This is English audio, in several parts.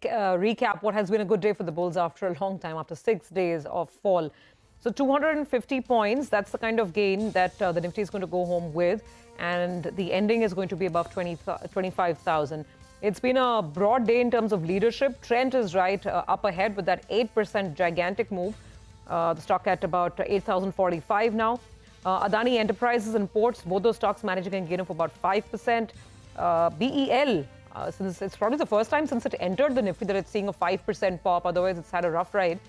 recap what has been a good day for the bulls after a long time, after 6 days of fall. So 250 points, that's the kind of gain that the Nifty is going to go home with. And the ending is going to be above 25,000. It's been a broad day in terms of leadership. Trent is right up ahead with that 8% gigantic move. The stock at about 8,045 now. Adani Enterprises and Ports, both those stocks managing a gain of about 5%. BEL, since it's probably the first time since it entered the Nifty that it's seeing a 5% pop. Otherwise, it's had a rough ride.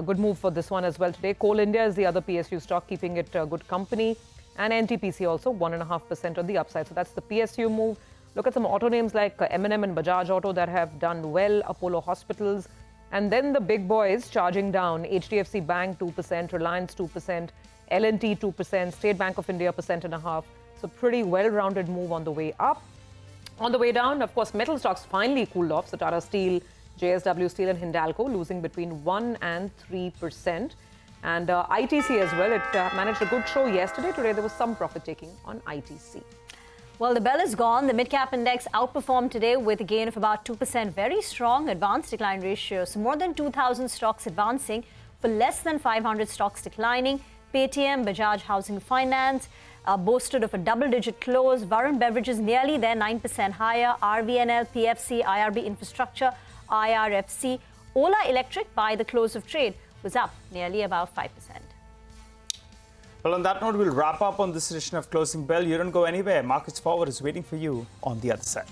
Good move for this one as well today. Coal India is the other PSU stock, keeping it good company. And NTPC also 1.5% on the upside. So that's the PSU move. Look at some auto names like M&M and Bajaj Auto that have done well. Apollo Hospitals. And then the big boys charging down. HDFC Bank 2%, Reliance 2%, L&T 2%, State Bank of India 1.5%. So pretty well-rounded move on the way up. On the way down, of course, metal stocks finally cooled off. So Tata Steel, JSW Steel and Hindalco losing between 1 and 3%. And ITC as well. It managed a good show yesterday. Today there was some profit taking on ITC. Well, the bell is gone. The mid-cap index outperformed today with a gain of about 2%. Very strong advance decline ratio. So more than 2,000 stocks advancing for less than 500 stocks declining. Paytm, Bajaj Housing Finance boasted of a double-digit close. Varun Beverages nearly there, 9% higher. RVNL, PFC, IRB Infrastructure, IRFC. Ola Electric by the close of trade was up nearly about 5%. Well, on that note, we'll wrap up on this edition of Closing Bell. You don't go anywhere. Markets Forward is waiting for you on the other side.